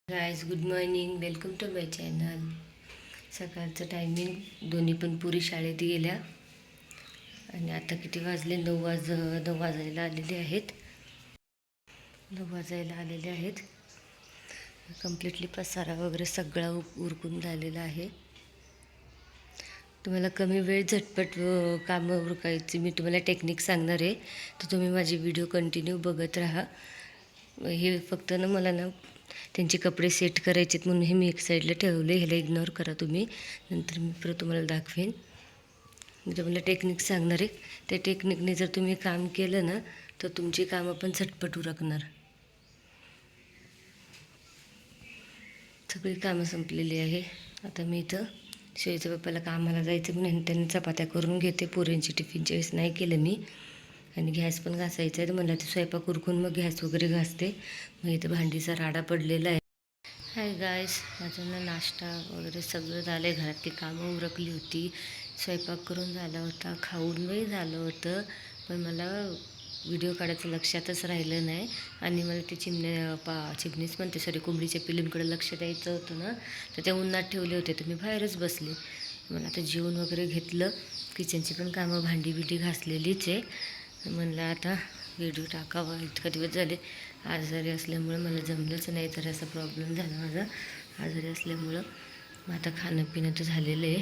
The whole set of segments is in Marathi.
Guys good morning, welcome to my channel. सकाळचं टायमिंग दोन्ही पण पुरी शाळेत गेल्या आणि आता किती वाजले 9 वाजायला आलेले आहेत. 9 वाजायला आलेले आहेत. कम्प्लिटली पसारा वगैरे सगळा उरकून झालेला आहे. तुम्हाला कमी वेळ झटपट कामं उरकायची मी तुम्हाला टेक्निक सांगणार आहे, तर तुम्ही माझी व्हिडिओ कंटिन्यू बघत राहा. हे फक्त ना मला ना त्यांचे कपडे सेट करायचेत म्हणून हे मी एक साईडला ठेवले. ह्याला इग्नोर करा तुम्ही, नंतर मी परत तुम्हाला दाखवेन. मी तुम्हाला टेक्निक सांगणार आहे. त्या टेक्निकने जर तुम्ही काम केलं ना तर तुमची कामं पण झटपट उरकणार. सगळी कामं संपलेली आहे. आता मी इथं शिवाजीच्या पप्पाला कामाला जायचं म्हणून त्यांनी चपात्या करून घेते. पोरींची टिफिनच्या वेळेस नाही केलं मी. आणि गॅस पण घासायचा आहे, तर मला ते स्वयंपाक उरकून मग गॅस वगैरे घासते. मग इथं भांडीचा राडा पडलेला आहे. हाय गायस, माझं ना नाश्ता वगैरे सगळं झालं आहे. घरातली कामं उरकली होती, स्वयंपाक करून झाला होता, खाऊनही झालं होतं. पण मला व्हिडिओ काढायचं लक्षातच राहिलं नाही. आणि मला ते चिमणीच म्हणते सॉरी कोंबडीच्या पिल्लूंकडे लक्ष द्यायचं होतं ना, तर त्या उन्हात ठेवले होते. तर मी बाहेरच बसले. मला आता जेवण वगैरे घेतलं. किचनची पण कामं भांडी घासलेलीच आहे. म्हणलं आता व्हिडिओ टाकावा. इतका दिवस झाले आजारी असल्यामुळं मला जमलंच नाही, तर असा प्रॉब्लेम झाला माझा आजारी असल्यामुळं. मग आता खाणं पिणं तर झालेलं आहे,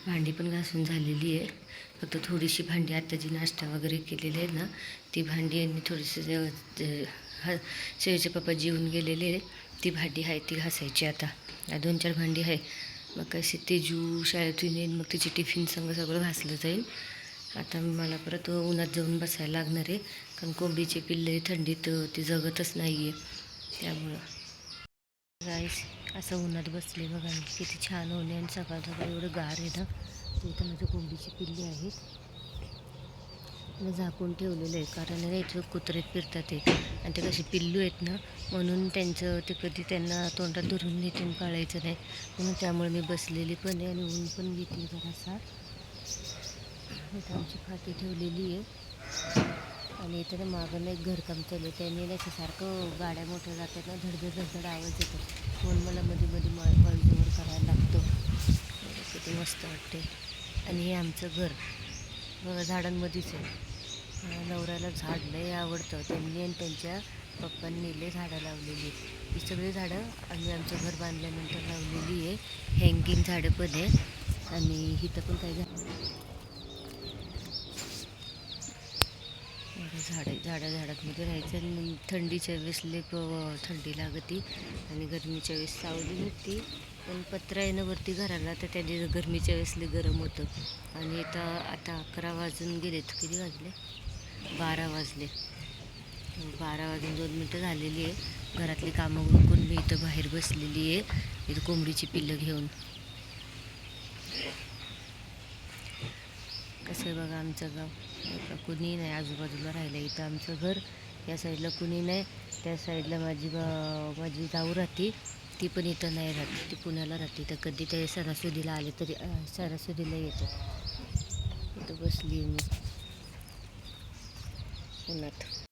भांडी पण घासून झालेली आहे. फक्त थोडीशी भांडी आता जी नाश्ता वगैरे केलेली आहे ना, ती भांडी आणि थोडीशी शेळीचे पप्पा जेवून गेलेले आहे, ती भांडी आहे ती घासायची. आता 2-4 भांडी आहे. मग कशी तेजू शाळेतून येईल, मग तिची टिफिन सगळं घासलं जाईल. आता मला परत उन्हात जाऊन बसायला लागणार आहे, कारण कोंबडीचे पिल्ले थंडीत ती जगतच नाही आहे. त्यामुळं गाईस असं उन्हात बसले बघा, किती छान ऊन आहे. आणि सकाळ एवढं गार आहे ना. इथं माझ्या कोंबडीची पिल्ले आहेत, झाकून ठेवलेलं आहे, कारण ना इथं कुत्रे फिरतात ते. आणि ते कसे पिल्लू आहेत ना, म्हणून त्यांचं ते कधी त्यांना तोंडात धरून नेटून काढायचं नाही, म्हणून त्यामुळे मी बसलेली पण आहे. आणि ऊन पण घेतली जरासा. इथं आमची फाटी ठेवलेली आहे. आणि इथं ना मागं एक घरकाम चालू आहे. त्यांनी नाही सारखं गाड्या मोठ्या जातात ना, धडधड आवाज येतो, म्हणून मला मध्ये वॉइसओव्हर करायला लागतो. किती मस्त वाटते. आणि हे आमचं घर बघा झाडांमध्येच आहे. नवऱ्याला झाड लय आवडतं. त्यांनी आणि त्यांच्या पप्पांनी लय झाडं लावलेली आहेत. ही सगळी झाडं आम्ही आमचं घर बांधल्यानंतर लावलेली आहे. हँगिंग झाडं पण आहे. आणि इथं पण काही झाडांमध्ये राहायचं. आणि थंडीच्या वेळेस थंडी लागती आणि गरमीच्या वेळेस सावली होती. पण पत्रा आहे ना वरती घराला, तर त्याने गरमीच्या वेळेस गरम होतं. आणि इथं आता 11 वाजून गेलेत. किती वाजले? 12 वाजले. 12 वाजून 2 मिनटं झालेली आहे. घरातली कामं उरकून मी इथं बाहेर बसलेली आहे, इथं कोंबडीची पिल्लं घेऊन. कसं आहे बघा आमचं गाव. कुणी नाही आजूबाजूला राहिलं. इथं आमचं घर, या साईडला कुणी नाही. त्या साईडला माझी जाऊ राहते, ती पण इथं नाही राहते, ती पुण्याला राहते. तर कधी ते सणासुदीला आले तरी सणासुदीला येते. इथं बसली मी उन्हात.